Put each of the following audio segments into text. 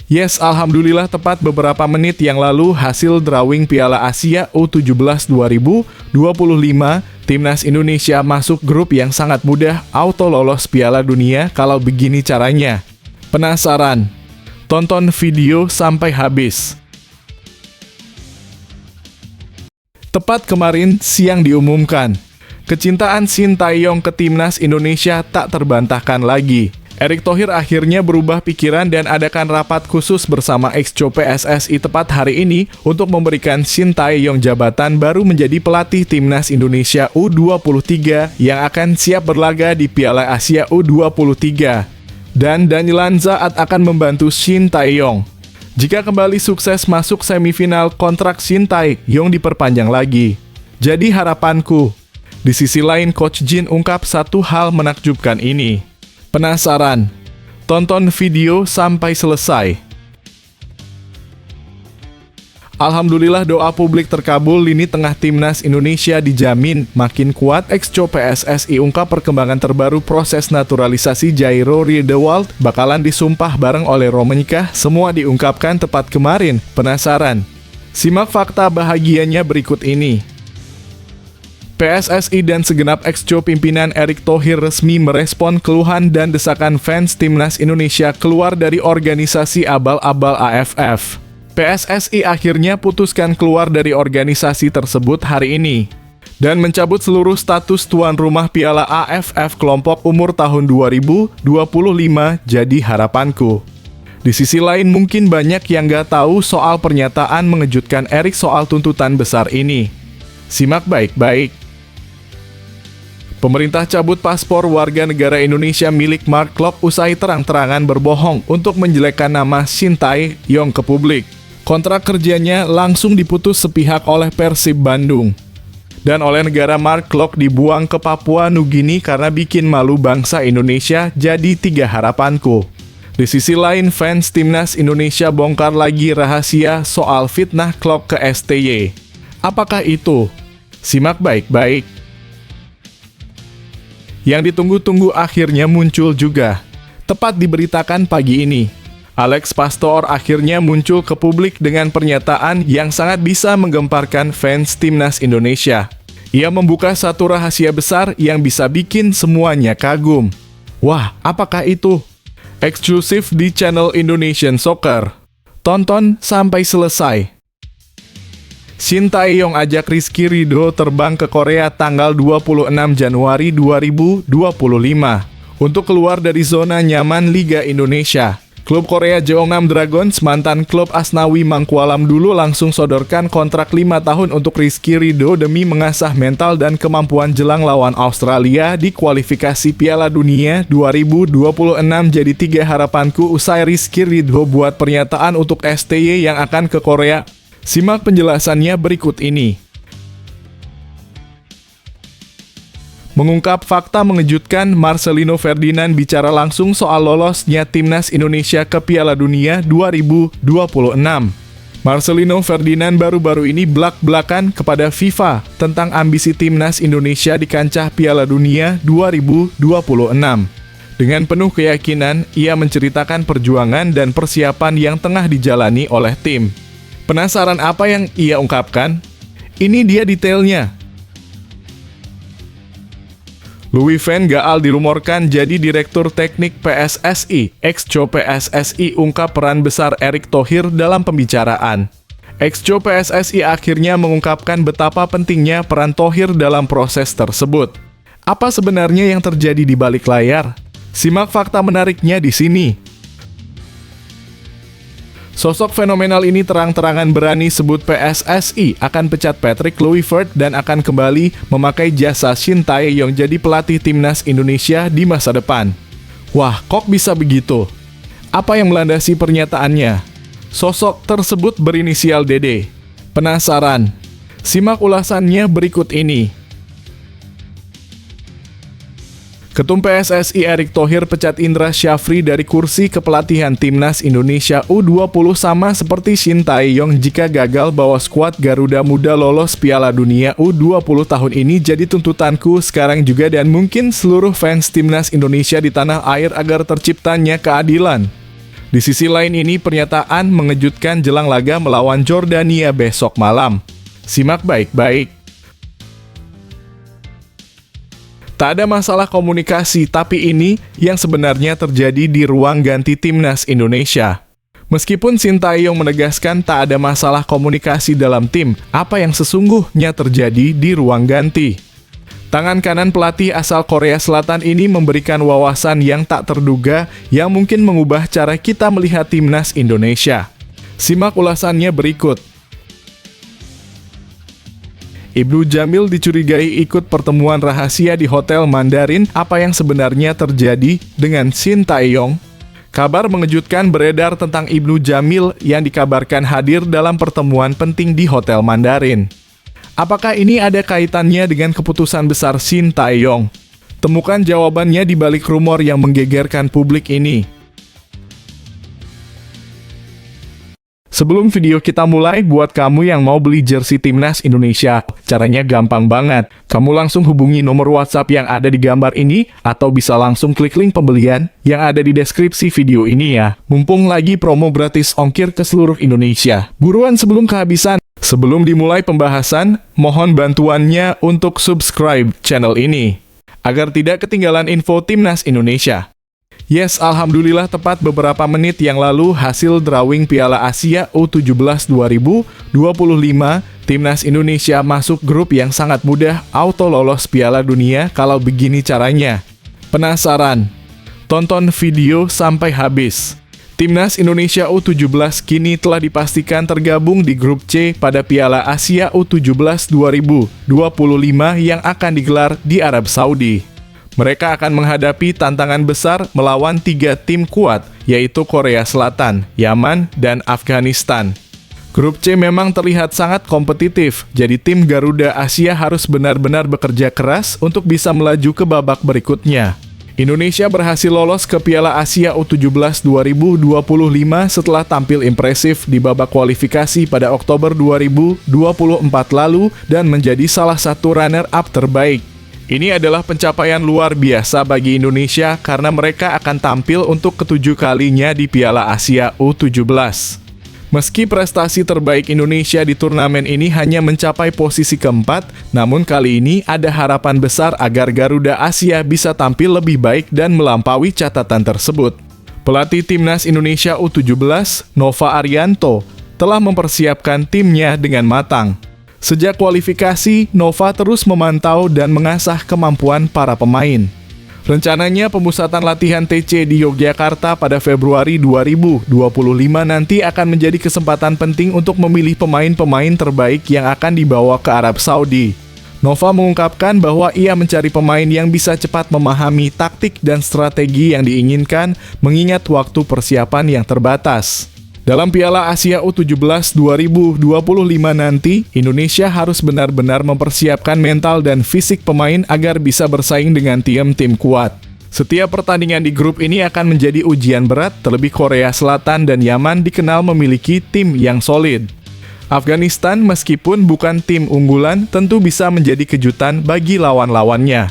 Yes, alhamdulillah tepat beberapa menit yang lalu hasil drawing Piala Asia U17 2025, Timnas Indonesia masuk grup yang sangat mudah auto lolos Piala Dunia kalau begini caranya. Penasaran? Tonton video sampai habis. Tepat kemarin siang diumumkan, kecintaan Sintayong ke Timnas Indonesia tak terbantahkan lagi. Erick Thohir akhirnya berubah pikiran dan adakan rapat khusus bersama ex-co PSSI tepat hari ini untuk memberikan Sintayong jabatan baru menjadi pelatih Timnas Indonesia U23 yang akan siap berlaga di Piala Asia U23. Dan Daniel Zaat akan membantu Sintayong. Jika kembali sukses masuk semifinal, kontrak Sintayong diperpanjang lagi. Jadi harapanku. Di sisi lain, Coach Jin ungkap satu hal menakjubkan ini. Penasaran? Tonton video sampai selesai. Alhamdulillah doa publik terkabul, lini tengah Timnas Indonesia dijamin makin kuat. Ex-co PSSI ungkap perkembangan terbaru proses naturalisasi Jairo Riedewald bakalan disumpah bareng oleh Romenikah, semua diungkapkan tepat kemarin. Penasaran? Simak fakta bahagianya berikut ini. PSSI dan segenap ex-co pimpinan Erick Thohir resmi merespon keluhan dan desakan fans Timnas Indonesia keluar dari organisasi abal-abal AFF. PSSI akhirnya putuskan keluar dari organisasi tersebut hari ini dan mencabut seluruh status tuan rumah Piala AFF kelompok umur tahun 2025, jadi harapanku. Di sisi lain mungkin banyak yang gak tahu soal pernyataan mengejutkan Erick soal tuntutan besar ini. Simak baik-baik. Pemerintah cabut paspor warga negara Indonesia milik Mark Klok usai terang-terangan berbohong untuk menjelekkan nama Sintayong ke publik. Kontrak kerjanya langsung diputus sepihak oleh Persib Bandung. Dan oleh negara Mark Klok dibuang ke Papua Nugini karena bikin malu bangsa Indonesia, jadi 3 harapanku. Di sisi lain, fans Timnas Indonesia bongkar lagi rahasia soal fitnah Klok ke STY. Apakah itu? Simak baik-baik. Yang ditunggu-tunggu akhirnya muncul juga. Tepat diberitakan pagi ini, Alex Pastor akhirnya muncul ke publik dengan pernyataan yang sangat bisa menggemparkan fans Timnas Indonesia. Ia membuka satu rahasia besar yang bisa bikin semuanya kagum. Wah, apakah itu? Eksklusif di channel Indonesian Soccer. Tonton sampai selesai. Sintayong ajak Rizky Ridho terbang ke Korea tanggal 26 Januari 2025 untuk keluar dari zona nyaman Liga Indonesia. Klub Korea Jeonnam Dragons, mantan klub Asnawi Mangkualam dulu, langsung sodorkan kontrak 5 tahun untuk Rizky Ridho demi mengasah mental dan kemampuan jelang lawan Australia di kualifikasi Piala Dunia 2026. Jadi 3 harapanku usai Rizky Ridho buat pernyataan untuk STY yang akan ke Korea. Simak penjelasannya berikut ini. Mengungkap fakta mengejutkan, Marcelino Ferdinand bicara langsung soal lolosnya Timnas Indonesia ke Piala Dunia 2026. Marcelino Ferdinand baru-baru ini blak-blakan kepada FIFA tentang ambisi Timnas Indonesia di kancah Piala Dunia 2026. Dengan penuh keyakinan, ia menceritakan perjuangan dan persiapan yang tengah dijalani oleh tim. Penasaran apa yang ia ungkapkan? Ini dia detailnya. Louis van Gaal dirumorkan jadi Direktur Teknik PSSI. Ex-co PSSI ungkap peran besar Erick Thohir dalam pembicaraan. Ex-co PSSI akhirnya mengungkapkan betapa pentingnya peran Thohir dalam proses tersebut. Apa sebenarnya yang terjadi di balik layar? Simak fakta menariknya di sini. Sosok fenomenal ini terang-terangan berani sebut PSSI akan pecat Patrick Kluivert dan akan kembali memakai jasa Sintayong jadi pelatih Timnas Indonesia di masa depan. Wah, kok bisa begitu? Apa yang melandasi pernyataannya? Sosok tersebut berinisial DD. Penasaran? Simak ulasannya berikut ini. Ketum PSSI Erick Thohir pecat Indra Syafri dari kursi kepelatihan Timnas Indonesia U20 sama seperti Sintayong jika gagal bawa skuad Garuda Muda lolos Piala Dunia U20 tahun ini. Jadi tuntutanku sekarang juga dan mungkin seluruh fans Timnas Indonesia di tanah air agar terciptanya keadilan. Di sisi lain ini pernyataan mengejutkan jelang laga melawan Jordania besok malam. Simak baik-baik. Tak ada masalah komunikasi, tapi ini yang sebenarnya terjadi di ruang ganti timnas Indonesia. Meskipun Sintayong menegaskan tak ada masalah komunikasi dalam tim, apa yang sesungguhnya terjadi di ruang ganti? Tangan kanan pelatih asal Korea Selatan ini memberikan wawasan yang tak terduga yang mungkin mengubah cara kita melihat timnas Indonesia. Simak ulasannya berikut. Ibnu Jamil dicurigai ikut pertemuan rahasia di Hotel Mandarin. Apa yang sebenarnya terjadi dengan Sintayong? Kabar mengejutkan beredar tentang Ibnu Jamil yang dikabarkan hadir dalam pertemuan penting di Hotel Mandarin. Apakah ini ada kaitannya dengan keputusan besar Sintayong? Temukan jawabannya di balik rumor yang menggegerkan publik ini. Sebelum video kita mulai, buat kamu yang mau beli jersey timnas Indonesia, caranya gampang banget. Kamu langsung hubungi nomor WhatsApp yang ada di gambar ini, atau bisa langsung klik link pembelian yang ada di deskripsi video ini ya. Mumpung lagi promo gratis ongkir ke seluruh Indonesia. Buruan sebelum kehabisan. Sebelum dimulai pembahasan, mohon bantuannya untuk subscribe channel ini, agar tidak ketinggalan info timnas Indonesia. Yes, alhamdulillah tepat beberapa menit yang lalu hasil drawing Piala Asia U17 2025, timnas Indonesia masuk grup yang sangat mudah auto lolos Piala Dunia kalau begini caranya. Penasaran? Tonton video sampai habis. Timnas Indonesia U17 kini telah dipastikan tergabung di grup C pada Piala Asia U17 2025 yang akan digelar di Arab Saudi. Mereka akan menghadapi tantangan besar melawan 3 tim kuat, yaitu Korea Selatan, Yaman, dan Afghanistan. Grup C memang terlihat sangat kompetitif, jadi tim Garuda Asia harus benar-benar bekerja keras untuk bisa melaju ke babak berikutnya. Indonesia berhasil lolos ke Piala Asia U17 2025 setelah tampil impresif di babak kualifikasi pada Oktober 2024 lalu dan menjadi salah satu runner-up terbaik. Ini adalah pencapaian luar biasa bagi Indonesia karena mereka akan tampil untuk ke-7 kalinya di Piala Asia U17. Meski prestasi terbaik Indonesia di turnamen ini hanya mencapai posisi keempat, namun kali ini ada harapan besar agar Garuda Asia bisa tampil lebih baik dan melampaui catatan tersebut. Pelatih Timnas Indonesia U17, Nova Arianto, telah mempersiapkan timnya dengan matang. Sejak kualifikasi, Nova terus memantau dan mengasah kemampuan para pemain. Rencananya pemusatan latihan TC di Yogyakarta pada Februari 2025 nanti akan menjadi kesempatan penting untuk memilih pemain-pemain terbaik yang akan dibawa ke Arab Saudi. Nova mengungkapkan bahwa ia mencari pemain yang bisa cepat memahami taktik dan strategi yang diinginkan mengingat waktu persiapan yang terbatas. Dalam Piala Asia U17 2025 nanti, Indonesia harus benar-benar mempersiapkan mental dan fisik pemain agar bisa bersaing dengan tim-tim kuat. Setiap pertandingan di grup ini akan menjadi ujian berat, terlebih Korea Selatan dan Yaman dikenal memiliki tim yang solid. Afghanistan meskipun bukan tim unggulan, tentu bisa menjadi kejutan bagi lawan-lawannya.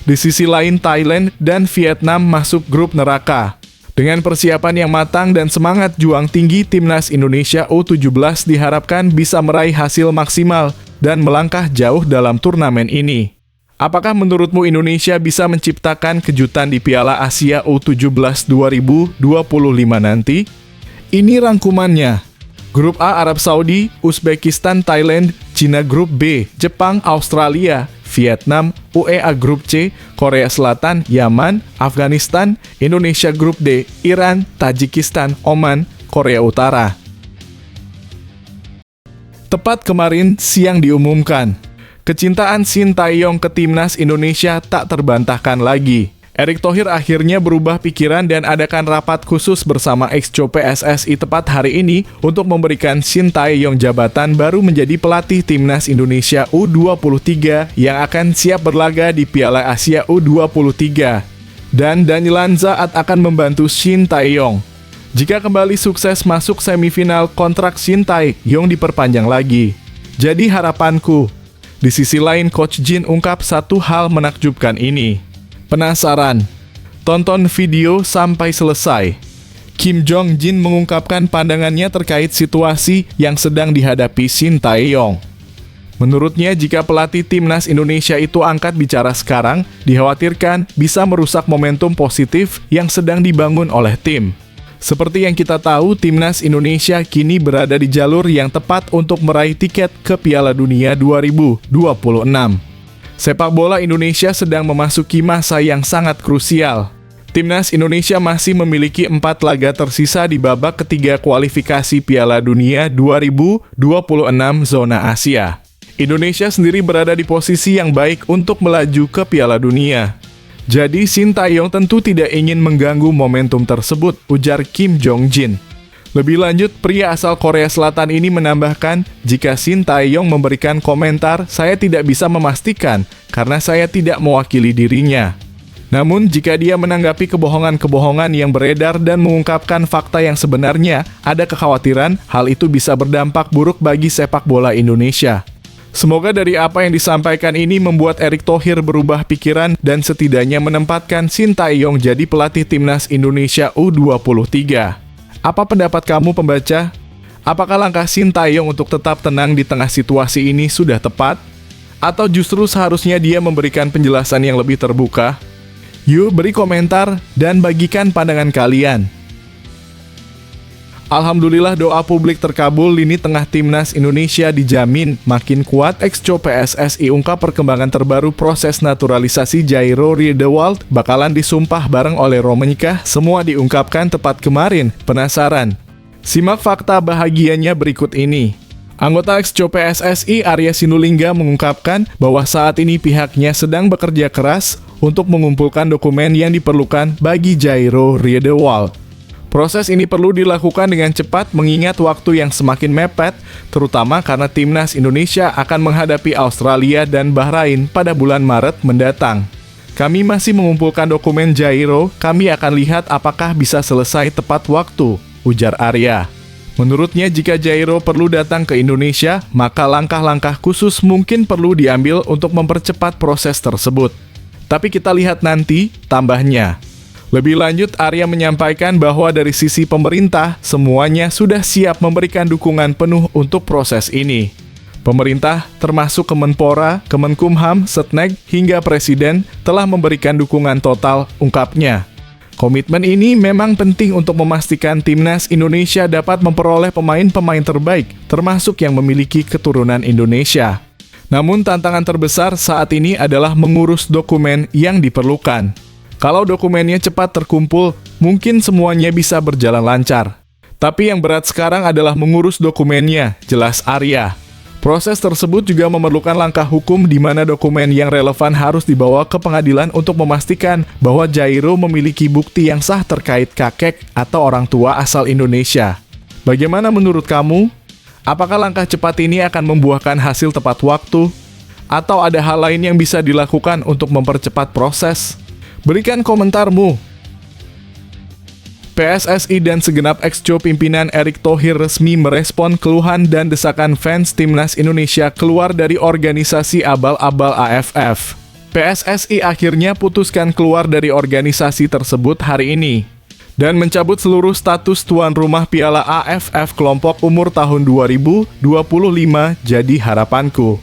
Di sisi lain, Thailand dan Vietnam masuk grup neraka. Dengan persiapan yang matang dan semangat juang tinggi, Timnas Indonesia U17 diharapkan bisa meraih hasil maksimal dan melangkah jauh dalam turnamen ini. Apakah menurutmu Indonesia bisa menciptakan kejutan di Piala Asia U17 2025 nanti? Ini rangkumannya. Grup A Arab Saudi, Uzbekistan, Thailand, Cina Grup B, Jepang, Australia, Vietnam, UEA Grup C, Korea Selatan, Yaman, Afghanistan, Indonesia Grup D, Iran, Tajikistan, Oman, Korea Utara. Tepat kemarin siang diumumkan, kecintaan Sintayong ke timnas Indonesia tak terbantahkan lagi. Erick Thohir akhirnya berubah pikiran dan adakan rapat khusus bersama ex-co PSSI tepat hari ini untuk memberikan Sintayong jabatan baru menjadi pelatih timnas Indonesia U23 yang akan siap berlaga di Piala Asia U23. Dan Daniel Zaat akan membantu Sintayong. Jika kembali sukses masuk semifinal, kontrak Sintayong diperpanjang lagi. Jadi harapanku. Di sisi lain, Coach Jin ungkap satu hal menakjubkan ini. Penasaran? Tonton video sampai selesai. Kim Jong Jin mengungkapkan pandangannya terkait situasi yang sedang dihadapi Shin Tae-yong. Menurutnya, jika pelatih timnas Indonesia itu angkat bicara sekarang, dikhawatirkan bisa merusak momentum positif yang sedang dibangun oleh tim. Seperti yang kita tahu, timnas Indonesia kini berada di jalur yang tepat untuk meraih tiket ke Piala Dunia 2026. Sepak bola Indonesia sedang memasuki masa yang sangat krusial. Timnas Indonesia masih memiliki 4 laga tersisa di babak ketiga kualifikasi Piala Dunia 2026 zona Asia. Indonesia sendiri berada di posisi yang baik untuk melaju ke Piala Dunia. Jadi Shin Tae-yong tentu tidak ingin mengganggu momentum tersebut, ujar Kim Jong Jin. Lebih lanjut, pria asal Korea Selatan ini menambahkan, jika Shin Tae-yong memberikan komentar, saya tidak bisa memastikan karena saya tidak mewakili dirinya. Namun, jika dia menanggapi kebohongan-kebohongan yang beredar dan mengungkapkan fakta yang sebenarnya, ada kekhawatiran hal itu bisa berdampak buruk bagi sepak bola Indonesia. Semoga dari apa yang disampaikan ini membuat Erick Thohir berubah pikiran dan setidaknya menempatkan Shin Tae-yong jadi pelatih timnas Indonesia U23. Apa pendapat kamu pembaca? Apakah langkah Shin Tae-yong untuk tetap tenang di tengah situasi ini sudah tepat? Atau justru seharusnya dia memberikan penjelasan yang lebih terbuka? Yuk beri komentar dan bagikan pandangan kalian. Alhamdulillah doa publik terkabul, lini tengah timnas Indonesia dijamin makin kuat. Ex-co PSSI ungkap perkembangan terbaru proses naturalisasi Jairo Riedewald bakalan disumpah bareng oleh Romenikah, semua diungkapkan tepat kemarin. Penasaran? Simak fakta bahagianya berikut ini. Anggota ex-co PSSI Arya Sinulinga mengungkapkan bahwa saat ini pihaknya sedang bekerja keras untuk mengumpulkan dokumen yang diperlukan bagi Jairo Riedewald. Proses ini perlu dilakukan dengan cepat mengingat waktu yang semakin mepet, terutama karena timnas Indonesia akan menghadapi Australia dan Bahrain pada bulan Maret mendatang. Kami masih mengumpulkan dokumen Jairo, kami akan lihat apakah bisa selesai tepat waktu, ujar Arya. Menurutnya, jika Jairo perlu datang ke Indonesia, maka langkah-langkah khusus mungkin perlu diambil untuk mempercepat proses tersebut. Tapi kita lihat nanti, tambahnya. Lebih lanjut, Arya menyampaikan bahwa dari sisi pemerintah, semuanya sudah siap memberikan dukungan penuh untuk proses ini. Pemerintah, termasuk Kemenpora, Kemenkumham, Setnek, hingga Presiden, telah memberikan dukungan total, ungkapnya. Komitmen ini memang penting untuk memastikan timnas Indonesia dapat memperoleh pemain-pemain terbaik, termasuk yang memiliki keturunan Indonesia. Namun tantangan terbesar saat ini adalah mengurus dokumen yang diperlukan. Kalau dokumennya cepat terkumpul, mungkin semuanya bisa berjalan lancar. Tapi yang berat sekarang adalah mengurus dokumennya, jelas Arya. Proses tersebut juga memerlukan langkah hukum di mana dokumen yang relevan harus dibawa ke pengadilan untuk memastikan bahwa Jairo memiliki bukti yang sah terkait kakek atau orang tua asal Indonesia. Bagaimana menurut kamu? Apakah langkah cepat ini akan membuahkan hasil tepat waktu? Atau ada hal lain yang bisa dilakukan untuk mempercepat proses? Berikan komentarmu. PSSI dan segenap ex-co pimpinan Erick Thohir resmi merespon keluhan dan desakan fans timnas Indonesia keluar dari organisasi abal-abal AFF. PSSI akhirnya putuskan keluar dari organisasi tersebut hari ini dan mencabut seluruh status tuan rumah Piala AFF kelompok umur tahun 2025, jadi harapanku.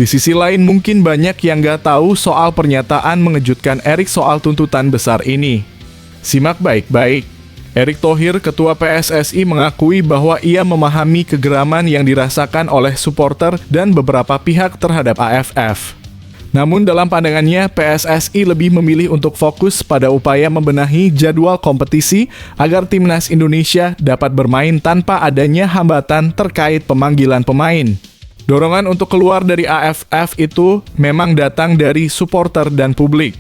Di sisi lain mungkin banyak yang gak tahu soal pernyataan mengejutkan Erick soal tuntutan besar ini. Simak baik-baik. Erick Thohir, Ketua PSSI, mengakui bahwa ia memahami kegeraman yang dirasakan oleh supporter dan beberapa pihak terhadap AFF. Namun dalam pandangannya, PSSI lebih memilih untuk fokus pada upaya membenahi jadwal kompetisi agar timnas Indonesia dapat bermain tanpa adanya hambatan terkait pemanggilan pemain. Dorongan untuk keluar dari AFF itu memang datang dari supporter dan publik.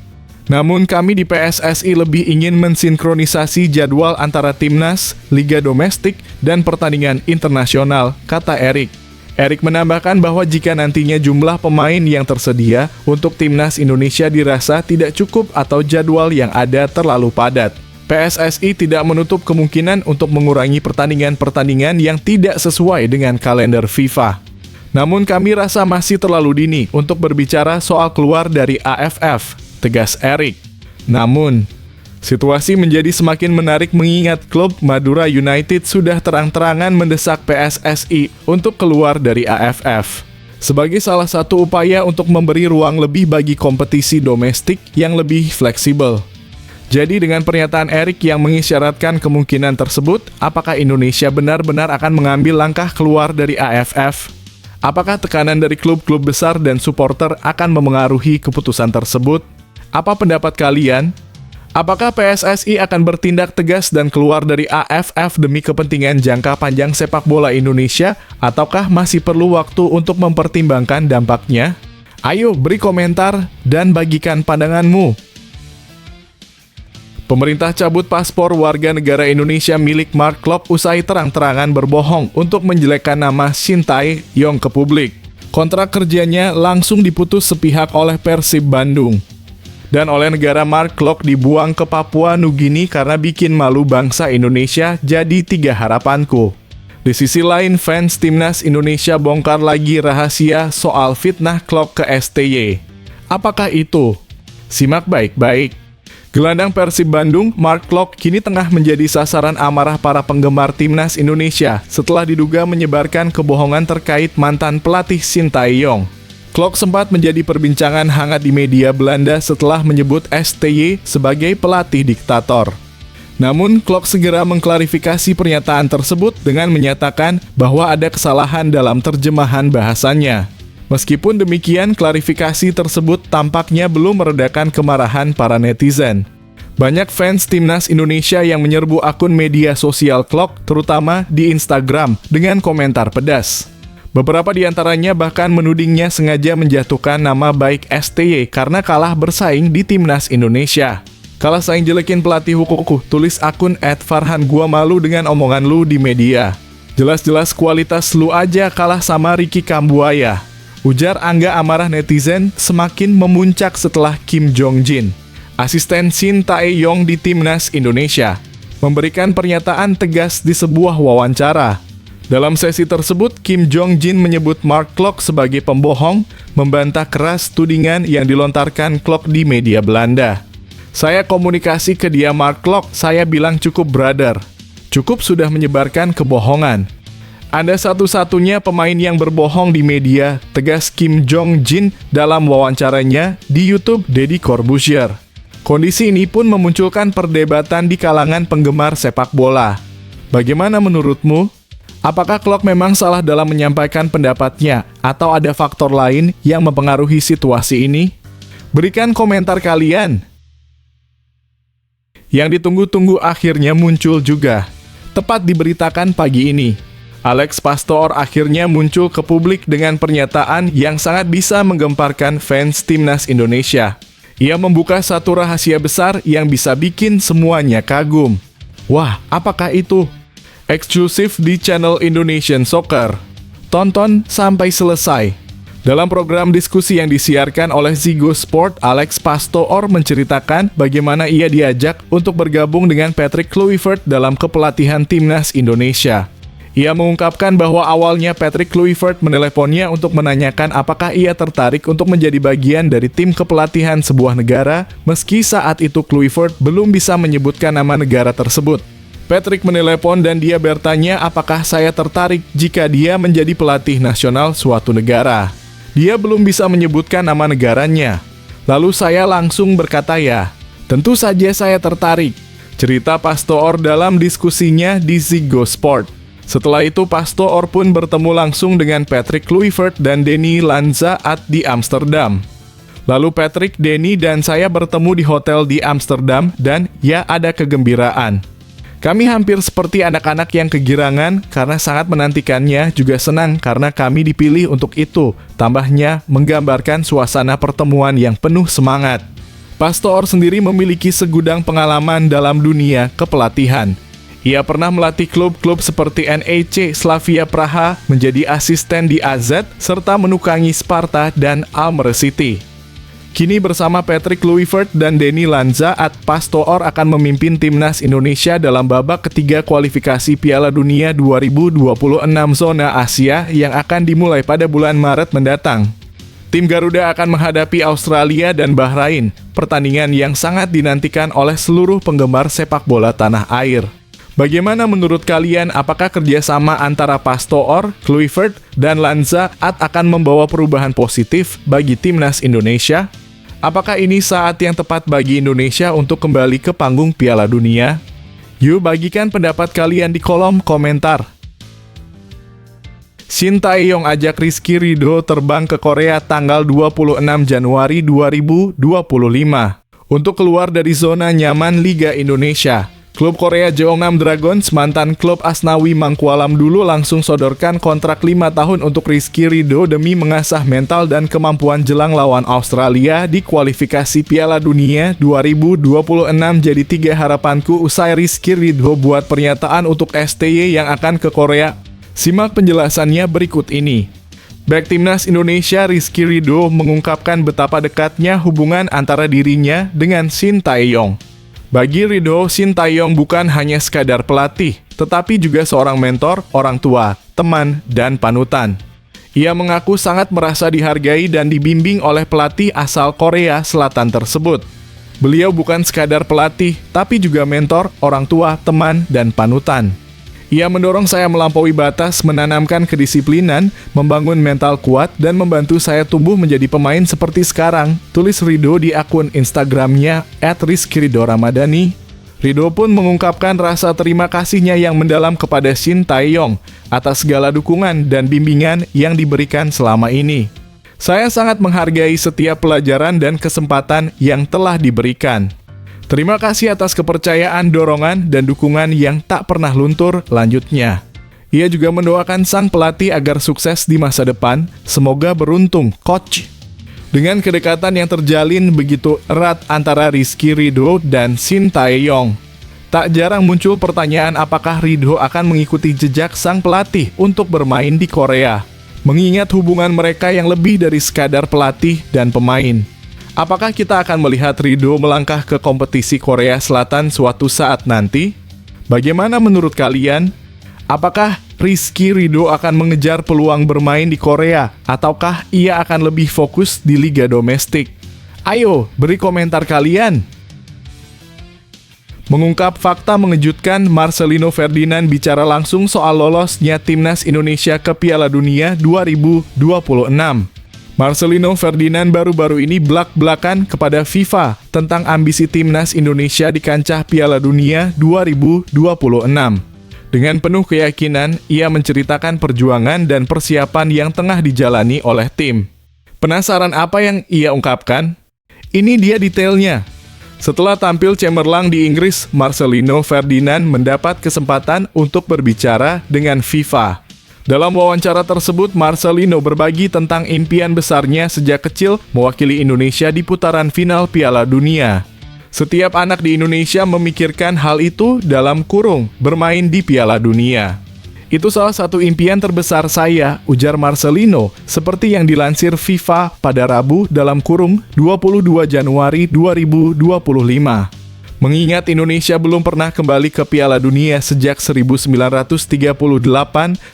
Namun kami di PSSI lebih ingin mensinkronisasi jadwal antara timnas, liga domestik, dan pertandingan internasional, kata Erick. Erick menambahkan bahwa jika nantinya jumlah pemain yang tersedia untuk timnas Indonesia dirasa tidak cukup atau jadwal yang ada terlalu padat, PSSI tidak menutup kemungkinan untuk mengurangi pertandingan-pertandingan yang tidak sesuai dengan kalender FIFA. Namun kami rasa masih terlalu dini untuk berbicara soal keluar dari AFF, tegas Erick. Namun, Situasi menjadi semakin menarik mengingat klub Madura United sudah terang-terangan mendesak PSSI untuk keluar dari AFF. Sebagai salah satu upaya untuk memberi ruang lebih bagi kompetisi domestik yang lebih fleksibel. Jadi dengan pernyataan Erik yang mengisyaratkan kemungkinan tersebut, apakah Indonesia benar-benar akan mengambil langkah keluar dari AFF? Apakah tekanan dari klub-klub besar dan supporter akan memengaruhi keputusan tersebut? Apa pendapat kalian? Apakah PSSI akan bertindak tegas dan keluar dari AFF demi kepentingan jangka panjang sepak bola Indonesia, ataukah masih perlu waktu untuk mempertimbangkan dampaknya? Ayo beri komentar dan bagikan pandanganmu. Pemerintah cabut paspor warga negara Indonesia milik Mark Klok usai terang-terangan berbohong untuk menjelekkan nama Shin Tae-yong ke publik. Kontrak kerjanya langsung diputus sepihak oleh Persib Bandung. Dan oleh negara Mark Klok dibuang ke Papua Nugini karena bikin malu bangsa Indonesia, jadi 3 harapanku. Di sisi lain, fans timnas Indonesia bongkar lagi rahasia soal fitnah Klok ke STY. Apakah itu? Simak baik-baik. Gelandang Persib Bandung, Mark Klok, kini tengah menjadi sasaran amarah para penggemar timnas Indonesia setelah diduga menyebarkan kebohongan terkait mantan pelatih Shin Tae-yong. Klok sempat menjadi perbincangan hangat di media Belanda setelah menyebut STY sebagai pelatih diktator. Namun, Klok segera mengklarifikasi pernyataan tersebut dengan menyatakan bahwa ada kesalahan dalam terjemahan bahasanya. Meskipun demikian, klarifikasi tersebut tampaknya belum meredakan kemarahan para netizen. Banyak fans timnas Indonesia yang menyerbu akun media sosial Klok, terutama di Instagram, dengan komentar pedas. Beberapa di antaranya bahkan menudingnya sengaja menjatuhkan nama baik STY karena kalah bersaing di timnas Indonesia. Kalah saing jelekin pelatih hukuku, tulis akun @farhan gua malu dengan omongan lu di media. Jelas-jelas kualitas lu aja kalah sama Ricky Kambuaya. Ujar Angga amarah netizen semakin memuncak setelah Kim Jong-jin, asisten Shin Tae-yong di timnas Indonesia, memberikan pernyataan tegas di sebuah wawancara. Dalam sesi tersebut, Kim Jong-jin menyebut Mark Klok sebagai pembohong, membantah keras tudingan yang dilontarkan Klok di media Belanda. Saya komunikasi ke dia Mark Klok, saya bilang cukup brother. Cukup sudah menyebarkan kebohongan. Anda satu-satunya pemain yang berbohong di media, tegas Kim Jong-jin dalam wawancaranya di YouTube Deddy Corbuzier. Kondisi ini pun memunculkan perdebatan di kalangan penggemar sepak bola. Bagaimana menurutmu? Apakah Klok memang salah dalam menyampaikan pendapatnya, atau ada faktor lain yang mempengaruhi situasi ini? Berikan komentar kalian. Yang ditunggu-tunggu akhirnya muncul juga. Tepat diberitakan pagi ini, Alex Pastor akhirnya muncul ke publik dengan pernyataan yang sangat bisa menggemparkan fans timnas Indonesia. Ia membuka satu rahasia besar yang bisa bikin semuanya kagum. Wah, apakah itu? Eksklusif di channel Indonesian Soccer. Tonton sampai selesai. Dalam program diskusi yang disiarkan oleh Ziggo Sport, Alex Pastor menceritakan bagaimana ia diajak untuk bergabung dengan Patrick Kluivert dalam kepelatihan timnas Indonesia. Ia mengungkapkan bahwa awalnya Patrick Kluivert meneleponnya untuk menanyakan apakah ia tertarik untuk menjadi bagian dari tim kepelatihan sebuah negara, meski saat itu Kluivert belum bisa menyebutkan nama negara tersebut. Patrick menelepon dan dia bertanya apakah saya tertarik jika dia menjadi pelatih nasional suatu negara. Dia belum bisa menyebutkan nama negaranya. Lalu saya langsung berkata ya, tentu saja saya tertarik. Cerita Pastor dalam diskusinya di Ziggo Sport. Setelah itu Pastor pun bertemu langsung dengan Patrick Kluivert dan Denny Lanzaat di Amsterdam. Lalu Patrick, Denny, dan saya bertemu di hotel di Amsterdam dan ya ada kegembiraan. Kami hampir seperti anak-anak yang kegirangan karena sangat menantikannya, juga senang karena kami dipilih untuk itu. Tambahnya menggambarkan suasana pertemuan yang penuh semangat. Pastor sendiri memiliki segudang pengalaman dalam dunia kepelatihan. Ia pernah melatih klub-klub seperti NEC Slavia Praha, menjadi asisten di AZ, serta menukangi Sparta dan Almere City. Kini bersama Patrick Kluivert dan Denny Lanzaat, Pastor akan memimpin timnas Indonesia dalam babak ketiga kualifikasi Piala Dunia 2026 zona Asia yang akan dimulai pada bulan Maret mendatang. Tim Garuda akan menghadapi Australia dan Bahrain, pertandingan yang sangat dinantikan oleh seluruh penggemar sepak bola tanah air. Bagaimana menurut kalian, apakah kerjasama antara Pastoor, Kluivert, dan Lanza akan membawa perubahan positif bagi timnas Indonesia? Apakah ini saat yang tepat bagi Indonesia untuk kembali ke panggung Piala Dunia? Yuk bagikan pendapat kalian di kolom komentar. Shin Tae-yong ajak Rizky Ridho terbang ke Korea tanggal 26 Januari 2025 untuk keluar dari zona nyaman Liga Indonesia. Klub Korea Jeonnam Dragons, mantan klub Asnawi Mangkualam dulu, langsung sodorkan kontrak 5 tahun untuk Rizky Ridho demi mengasah mental dan kemampuan jelang lawan Australia di kualifikasi Piala Dunia 2026. Jadi 3 harapanku usai Rizky Ridho buat pernyataan untuk STY yang akan ke Korea. Simak penjelasannya berikut ini. Bek timnas Indonesia Rizky Ridho mengungkapkan betapa dekatnya hubungan antara dirinya dengan Shin Tae-yong. Bagi Ridho, Shin Tae-yong bukan hanya sekadar pelatih, tetapi juga seorang mentor, orang tua, teman, dan panutan. Ia mengaku sangat merasa dihargai dan dibimbing oleh pelatih asal Korea Selatan tersebut. Beliau bukan sekadar pelatih, tapi juga mentor, orang tua, teman, dan panutan. Ia mendorong saya melampaui batas, menanamkan kedisiplinan, membangun mental kuat, dan membantu saya tumbuh menjadi pemain seperti sekarang, tulis Ridho di akun Instagramnya @rizkyridhoramadhani. Ridho pun mengungkapkan rasa terima kasihnya yang mendalam kepada Shin Tae-yong atas segala dukungan dan bimbingan yang diberikan selama ini. Saya sangat menghargai setiap pelajaran dan kesempatan yang telah diberikan. Terima kasih atas kepercayaan, dorongan, dan dukungan yang tak pernah luntur, lanjutnya. Ia juga mendoakan sang pelatih agar sukses di masa depan, semoga beruntung, coach. Dengan kedekatan yang terjalin begitu erat antara Rizky Ridho dan Shin Tae-yong, tak jarang muncul pertanyaan apakah Ridho akan mengikuti jejak sang pelatih untuk bermain di Korea. Mengingat hubungan mereka yang lebih dari sekadar pelatih dan pemain. Apakah kita akan melihat Ridho melangkah ke kompetisi Korea Selatan suatu saat nanti? Bagaimana menurut kalian? Apakah Rizky Ridho akan mengejar peluang bermain di Korea, ataukah ia akan lebih fokus di liga domestik? Ayo, beri komentar kalian. Mengungkap fakta mengejutkan, Marcelino Ferdinand bicara langsung soal lolosnya timnas Indonesia ke Piala Dunia 2026. Marcelino Ferdinand baru-baru ini blak-blakan kepada FIFA tentang ambisi timnas Indonesia di kancah Piala Dunia 2026. Dengan penuh keyakinan, ia menceritakan perjuangan dan persiapan yang tengah dijalani oleh tim. Penasaran apa yang ia ungkapkan? Ini dia detailnya. Setelah tampil cemerlang di Inggris, Marcelino Ferdinand mendapat kesempatan untuk berbicara dengan FIFA. Dalam wawancara tersebut, Marcelino berbagi tentang impian besarnya sejak kecil mewakili Indonesia di putaran final Piala Dunia. Setiap anak di Indonesia memikirkan hal itu dalam kurung bermain di Piala Dunia. Itu salah satu impian terbesar saya, ujar Marcelino, seperti yang dilansir FIFA pada Rabu dalam kurung 22 Januari 2025. Mengingat Indonesia belum pernah kembali ke Piala Dunia sejak 1938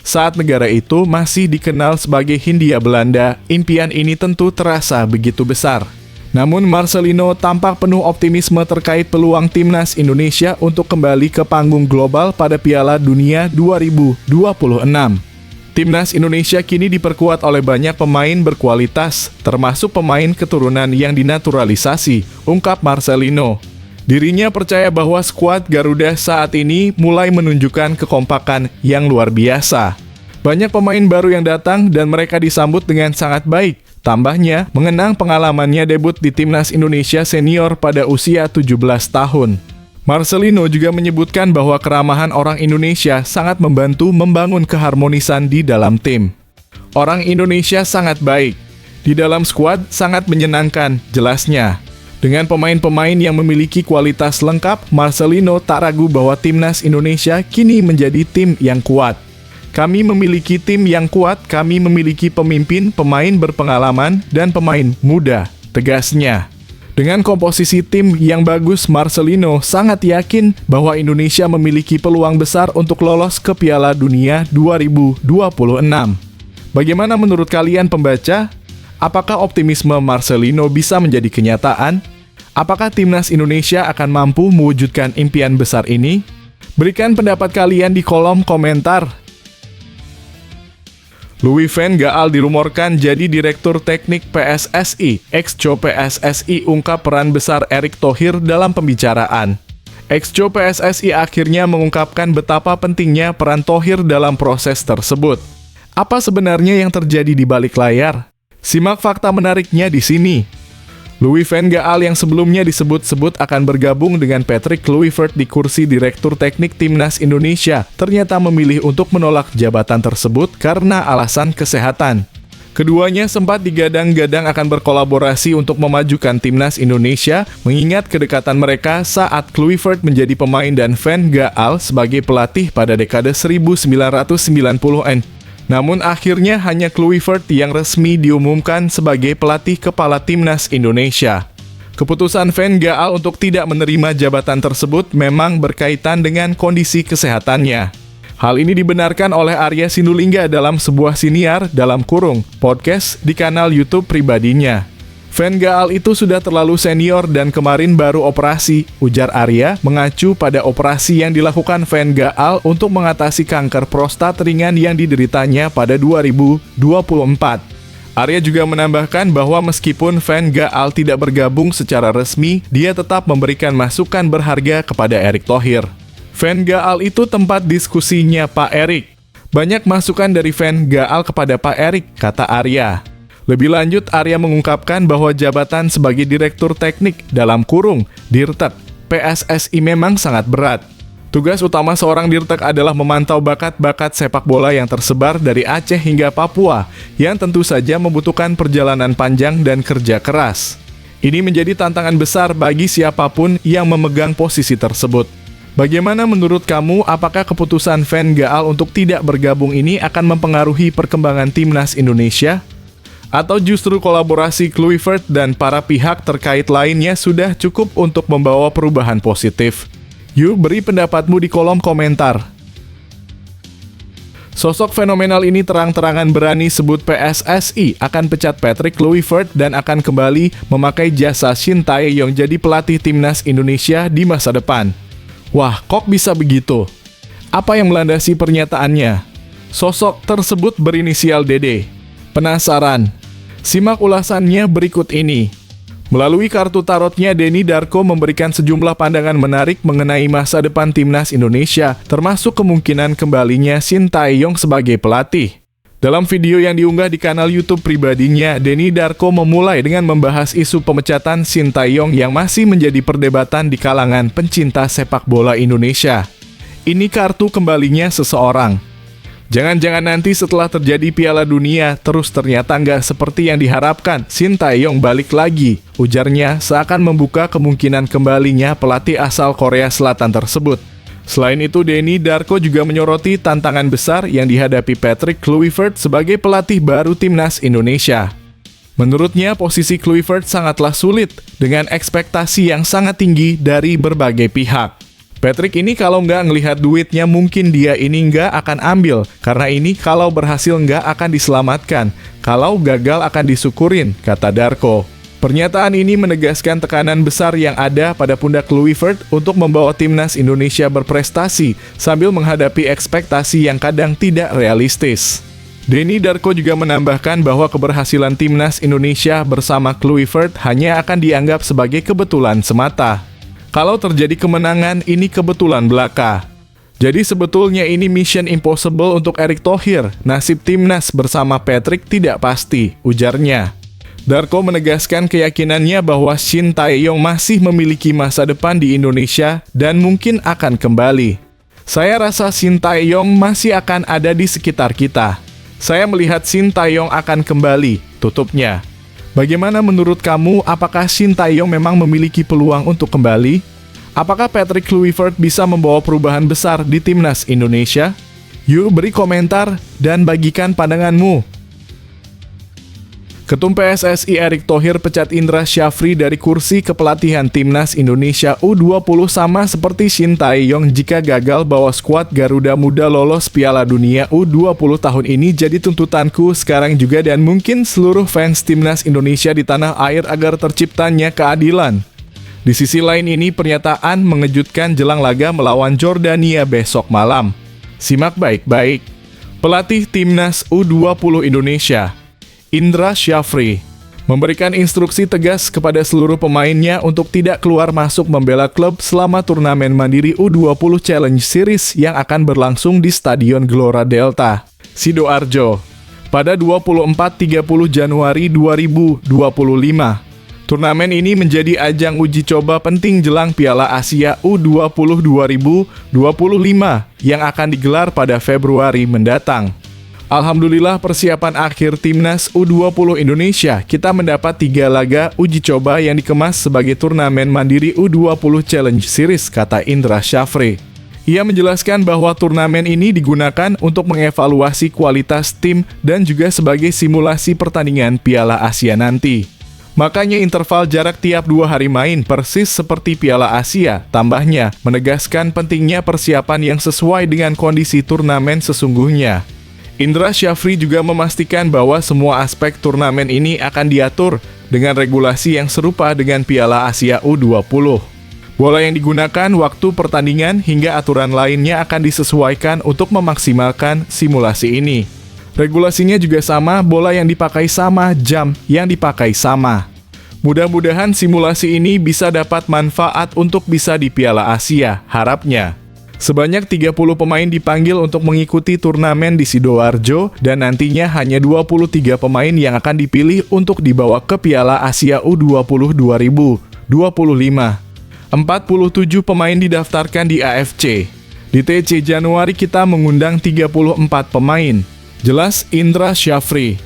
saat negara itu masih dikenal sebagai Hindia Belanda, impian ini tentu terasa begitu besar. Namun Marcelino tampak penuh optimisme terkait peluang timnas Indonesia untuk kembali ke panggung global pada Piala Dunia 2026. Timnas Indonesia kini diperkuat oleh banyak pemain berkualitas, termasuk pemain keturunan yang dinaturalisasi, ungkap Marcelino. Dirinya percaya bahwa skuad Garuda saat ini mulai menunjukkan kekompakan yang luar biasa. Banyak pemain baru yang datang dan mereka disambut dengan sangat baik. Tambahnya, mengenang pengalamannya debut di Timnas Indonesia Senior pada usia 17 tahun. Marcelino juga menyebutkan bahwa keramahan orang Indonesia sangat membantu membangun keharmonisan di dalam tim. Orang Indonesia sangat baik. Di dalam skuad sangat menyenangkan, jelasnya. Dengan pemain-pemain yang memiliki kualitas lengkap, Marcelino tak ragu bahwa Timnas Indonesia kini menjadi tim yang kuat. Kami memiliki tim yang kuat, kami memiliki pemimpin, pemain berpengalaman, dan pemain muda, tegasnya. Dengan komposisi tim yang bagus, Marcelino sangat yakin bahwa Indonesia memiliki peluang besar untuk lolos ke Piala Dunia 2026. Bagaimana menurut kalian pembaca? Apakah optimisme Marcelino bisa menjadi kenyataan? Apakah timnas Indonesia akan mampu mewujudkan impian besar ini? Berikan pendapat kalian di kolom komentar. Louis van Gaal dirumorkan jadi Direktur Teknik PSSI. Ex-Co PSSI ungkap peran besar Erick Thohir dalam pembicaraan. Ex-Co PSSI akhirnya mengungkapkan betapa pentingnya peran Thohir dalam proses tersebut. Apa sebenarnya yang terjadi di balik layar? Simak fakta menariknya di sini. Louis van Gaal yang sebelumnya disebut-sebut akan bergabung dengan Patrick Kluivert di kursi Direktur Teknik Timnas Indonesia, ternyata memilih untuk menolak jabatan tersebut karena alasan kesehatan. Keduanya sempat digadang-gadang akan berkolaborasi untuk memajukan Timnas Indonesia, mengingat kedekatan mereka saat Kluivert menjadi pemain dan Van Gaal sebagai pelatih pada dekade 1990-an. Namun akhirnya hanya Kluivert yang resmi diumumkan sebagai pelatih kepala Timnas Indonesia. Keputusan Van Gaal untuk tidak menerima jabatan tersebut memang berkaitan dengan kondisi kesehatannya. Hal ini dibenarkan oleh Arya Sinulinga dalam sebuah siniar (podcast) di kanal YouTube pribadinya. Van Gaal itu sudah terlalu senior dan kemarin baru operasi, ujar Arya, mengacu pada operasi yang dilakukan Van Gaal untuk mengatasi kanker prostat ringan yang dideritanya pada 2024. Arya juga menambahkan bahwa meskipun Van Gaal tidak bergabung secara resmi, dia tetap memberikan masukan berharga kepada Erick Thohir. Van Gaal itu tempat diskusinya Pak Erick. Banyak masukan dari Van Gaal kepada Pak Erick, kata Arya. Lebih lanjut, Arya mengungkapkan bahwa jabatan sebagai Direktur Teknik (Dirtek) PSSI memang sangat berat. Tugas utama seorang Dirtek adalah memantau bakat-bakat sepak bola yang tersebar dari Aceh hingga Papua, yang tentu saja membutuhkan perjalanan panjang dan kerja keras. Ini menjadi tantangan besar bagi siapapun yang memegang posisi tersebut. Bagaimana menurut kamu, apakah keputusan Van Gaal untuk tidak bergabung ini akan mempengaruhi perkembangan Timnas Indonesia? Atau justru kolaborasi Kluivert dan para pihak terkait lainnya sudah cukup untuk membawa perubahan positif? Yuk beri pendapatmu di kolom komentar. Sosok fenomenal ini terang-terangan berani sebut PSSI akan pecat Patrick Kluivert dan akan kembali memakai jasa Shin Tae-yong jadi pelatih Timnas Indonesia di masa depan. Wah, kok bisa begitu? Apa yang melandasi pernyataannya? Sosok tersebut berinisial DD. Penasaran? Simak ulasannya berikut ini. Melalui kartu tarotnya, Denny Darko memberikan sejumlah pandangan menarik mengenai masa depan Timnas Indonesia, termasuk kemungkinan kembalinya Shin Tae-yong sebagai pelatih. Dalam video yang diunggah di kanal YouTube pribadinya, Denny Darko memulai dengan membahas isu pemecatan Shin Tae-yong yang masih menjadi perdebatan di kalangan pencinta sepak bola Indonesia. Ini kartu kembalinya seseorang. Jangan-jangan nanti setelah terjadi Piala Dunia, terus ternyata nggak seperti yang diharapkan, Shin Tae-yong balik lagi, ujarnya seakan membuka kemungkinan kembalinya pelatih asal Korea Selatan tersebut. Selain itu, Denny Darko juga menyoroti tantangan besar yang dihadapi Patrick Kluivert sebagai pelatih baru Timnas Indonesia. Menurutnya, posisi Kluivert sangatlah sulit dengan ekspektasi yang sangat tinggi dari berbagai pihak. Patrick ini kalau nggak ngelihat duitnya mungkin dia ini nggak akan ambil, karena ini kalau berhasil nggak akan diselamatkan, kalau gagal akan disyukurin, kata Darko. Pernyataan ini menegaskan tekanan besar yang ada pada pundak Kluivert untuk membawa Timnas Indonesia berprestasi sambil menghadapi ekspektasi yang kadang tidak realistis. Denny Darko juga menambahkan bahwa keberhasilan Timnas Indonesia bersama Kluivert hanya akan dianggap sebagai kebetulan semata. Kalau terjadi kemenangan, ini kebetulan belaka. Jadi sebetulnya ini mission impossible untuk Erick Thohir. Nasib Timnas bersama Patrick tidak pasti, ujarnya. Darko menegaskan keyakinannya bahwa Shin Tae-yong masih memiliki masa depan di Indonesia dan mungkin akan kembali. Saya rasa Shin Tae-yong masih akan ada di sekitar kita. Saya melihat Shin Tae-yong akan kembali, tutupnya. Bagaimana menurut kamu, apakah Shin Tae-yong memang memiliki peluang untuk kembali? Apakah Patrick Kluivert bisa membawa perubahan besar di Timnas Indonesia? Yuk beri komentar dan bagikan pandanganmu. Ketum PSSI Erick Thohir pecat Indra Syafri dari kursi kepelatihan Timnas Indonesia U20 sama seperti Shin Tae-yong jika gagal bawa skuad Garuda Muda lolos Piala Dunia U20 tahun ini jadi tuntutanku sekarang juga dan mungkin seluruh fans Timnas Indonesia di tanah air agar terciptanya keadilan. Di sisi lain ini pernyataan mengejutkan jelang laga melawan Jordania besok malam. Simak baik-baik. Pelatih Timnas U20 Indonesia Indra Syafri memberikan instruksi tegas kepada seluruh pemainnya untuk tidak keluar masuk membela klub selama turnamen mandiri U20 Challenge Series yang akan berlangsung di Stadion Gelora Delta, Sidoarjo, pada 24-30 Januari 2025. Turnamen ini menjadi ajang uji coba penting jelang Piala Asia U20 2025 yang akan digelar pada Februari mendatang. Alhamdulillah persiapan akhir Timnas U20 Indonesia, kita mendapat 3 laga uji coba yang dikemas sebagai turnamen mandiri U20 Challenge Series, kata Indra Syafri. Ia menjelaskan bahwa turnamen ini digunakan untuk mengevaluasi kualitas tim dan juga sebagai simulasi pertandingan Piala Asia nanti. Makanya interval jarak tiap 2 hari main persis seperti Piala Asia, tambahnya menegaskan pentingnya persiapan yang sesuai dengan kondisi turnamen sesungguhnya. Indra Syafri juga memastikan bahwa semua aspek turnamen ini akan diatur dengan regulasi yang serupa dengan Piala Asia U20. Bola yang digunakan, waktu pertandingan, hingga aturan lainnya akan disesuaikan untuk memaksimalkan simulasi ini. Regulasinya juga sama, bola yang dipakai sama, jam yang dipakai sama. Mudah-mudahan simulasi ini bisa dapat manfaat untuk bisa di Piala Asia, harapnya. Sebanyak 30 pemain dipanggil untuk mengikuti turnamen di Sidoarjo dan nantinya hanya 23 pemain yang akan dipilih untuk dibawa ke Piala Asia U20 2025. 47 pemain didaftarkan di AFC. Di TC Januari kita mengundang 34 pemain. Jelas Indra Syafri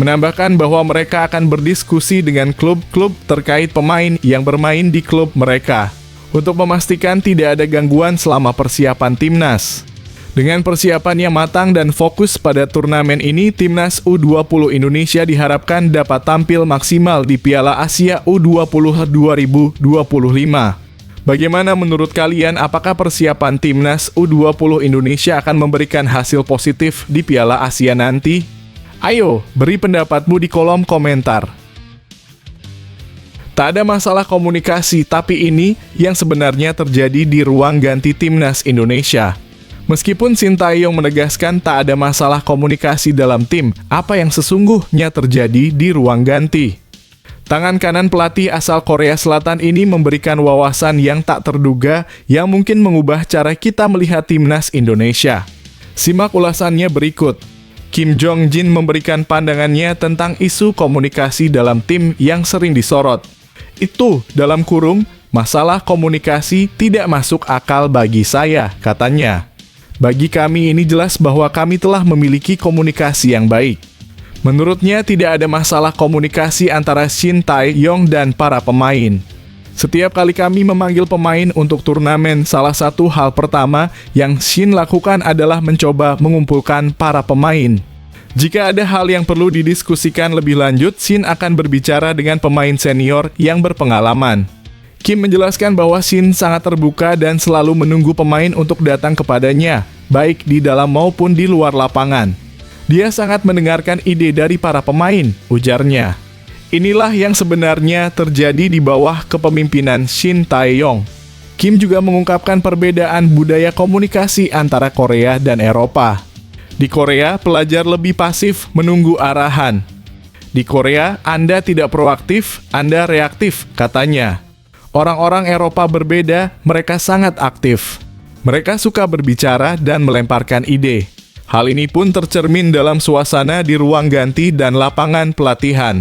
menambahkan bahwa mereka akan berdiskusi dengan klub-klub terkait pemain yang bermain di klub mereka, untuk memastikan tidak ada gangguan selama persiapan timnas. Dengan persiapan yang matang dan fokus pada turnamen ini, Timnas U20 Indonesia diharapkan dapat tampil maksimal di Piala Asia U20 2025. Bagaimana menurut kalian, apakah persiapan Timnas U20 Indonesia akan memberikan hasil positif di Piala Asia nanti? Ayo, beri pendapatmu di kolom komentar. Tak ada masalah komunikasi, tapi ini yang sebenarnya terjadi di ruang ganti Timnas Indonesia. Meskipun Shin Tae-yong menegaskan tak ada masalah komunikasi dalam tim, apa yang sesungguhnya terjadi di ruang ganti? Tangan kanan pelatih asal Korea Selatan ini memberikan wawasan yang tak terduga yang mungkin mengubah cara kita melihat Timnas Indonesia. Simak ulasannya berikut. Kim Jong-jin memberikan pandangannya tentang isu komunikasi dalam tim yang sering disorot. Itu, dalam kurung, masalah komunikasi tidak masuk akal bagi saya, katanya. Bagi kami ini jelas bahwa kami telah memiliki komunikasi yang baik. Menurutnya tidak ada masalah komunikasi antara Shin Tae-yong dan para pemain. Setiap kali kami memanggil pemain untuk turnamen, salah satu hal pertama yang Shin lakukan adalah mencoba mengumpulkan para pemain. Jika ada hal yang perlu didiskusikan lebih lanjut, Shin akan berbicara dengan pemain senior yang berpengalaman. Kim menjelaskan bahwa Shin sangat terbuka dan selalu menunggu pemain untuk datang kepadanya, baik di dalam maupun di luar lapangan. Dia sangat mendengarkan ide dari para pemain, ujarnya. Inilah yang sebenarnya terjadi di bawah kepemimpinan Shin Tae-yong. Kim juga mengungkapkan perbedaan budaya komunikasi antara Korea dan Eropa. Di Korea, pelajar lebih pasif menunggu arahan. Di Korea, Anda tidak proaktif, Anda reaktif, katanya. Orang-orang Eropa berbeda, mereka sangat aktif. Mereka suka berbicara dan melemparkan ide. Hal ini pun tercermin dalam suasana di ruang ganti dan lapangan pelatihan.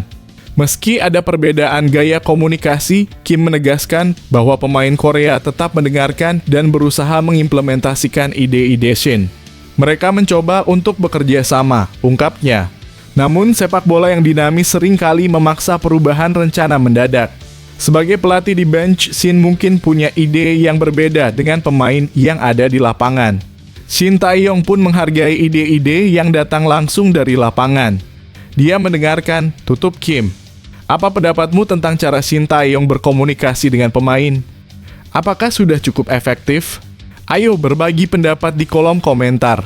Meski ada perbedaan gaya komunikasi, Kim menegaskan bahwa pemain Korea tetap mendengarkan dan berusaha mengimplementasikan ide-ide Shin. Mereka mencoba untuk bekerja sama, ungkapnya. Namun, sepak bola yang dinamis seringkali memaksa perubahan rencana mendadak. Sebagai pelatih di bench, Shin mungkin punya ide yang berbeda dengan pemain yang ada di lapangan. Shin Tae-yong pun menghargai ide-ide yang datang langsung dari lapangan. Dia mendengarkan, tutup Kim. Apa pendapatmu tentang cara Shin Tae-yong berkomunikasi dengan pemain? Apakah sudah cukup efektif? Ayo berbagi pendapat di kolom komentar.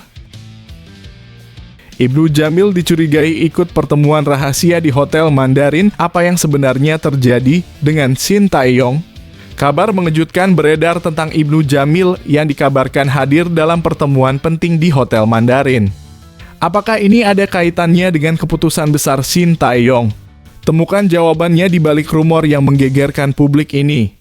Ibnu Jamil dicurigai ikut pertemuan rahasia di Hotel Mandarin. Apa yang sebenarnya terjadi dengan Shin Tae-yong? Kabar mengejutkan beredar tentang Ibnu Jamil yang dikabarkan hadir dalam pertemuan penting di Hotel Mandarin. Apakah ini ada kaitannya dengan keputusan besar Shin Tae-yong? Temukan jawabannya di balik rumor yang menggegerkan publik ini.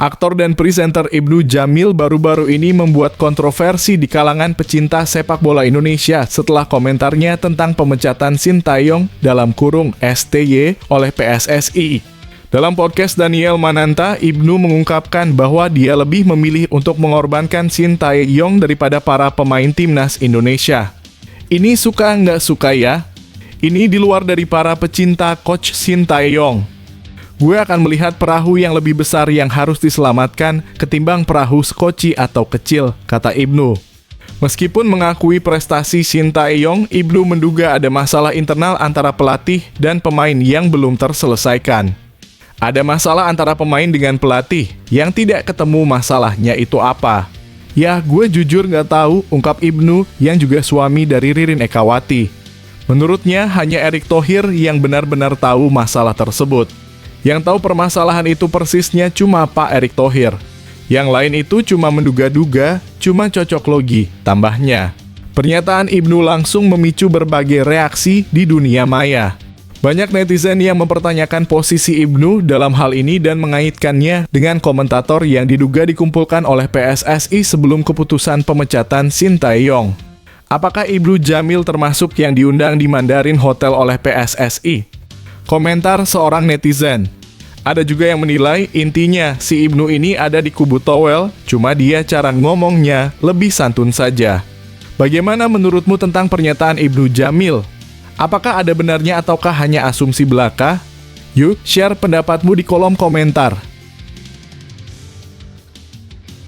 Aktor dan presenter Ibnu Jamil baru-baru ini membuat kontroversi di kalangan pecinta sepak bola Indonesia setelah komentarnya tentang pemecatan Shin Tae-yong dalam kurung STY oleh PSSI. Dalam podcast Daniel Mananta, Ibnu mengungkapkan bahwa dia lebih memilih untuk mengorbankan Shin Tae-yong daripada para pemain timnas Indonesia. Ini suka nggak suka ya? Ini di luar dari para pecinta coach Shin Tae-yong. Gue akan melihat perahu yang lebih besar yang harus diselamatkan ketimbang perahu skoci atau kecil, kata Ibnu. Meskipun mengakui prestasi Shin Tae-yong, Ibnu menduga ada masalah internal antara pelatih dan pemain yang belum terselesaikan. Ada masalah antara pemain dengan pelatih, yang tidak ketemu masalahnya itu apa. Ya, gue jujur nggak tahu, ungkap Ibnu yang juga suami dari Ririn Ekawati. Menurutnya, hanya Erick Thohir yang benar-benar tahu masalah tersebut. Yang tahu permasalahan itu persisnya cuma Pak Erick Thohir. Yang lain itu cuma menduga-duga, cuma cocok logi, tambahnya. Pernyataan Ibnu langsung memicu berbagai reaksi di dunia maya. Banyak netizen yang mempertanyakan posisi Ibnu dalam hal ini dan mengaitkannya dengan komentator yang diduga dikumpulkan oleh PSSI sebelum keputusan pemecatan Shin Tae-yong. Apakah Ibnu Jamil termasuk yang diundang di Mandarin Hotel oleh PSSI? Komentar seorang netizen. Ada juga yang menilai intinya si Ibnu ini ada di kubu towel, cuma dia cara ngomongnya lebih santun saja. Bagaimana menurutmu tentang pernyataan Ibnu Jamil? Apakah ada benarnya ataukah hanya asumsi belaka? Yuk, share pendapatmu di kolom komentar.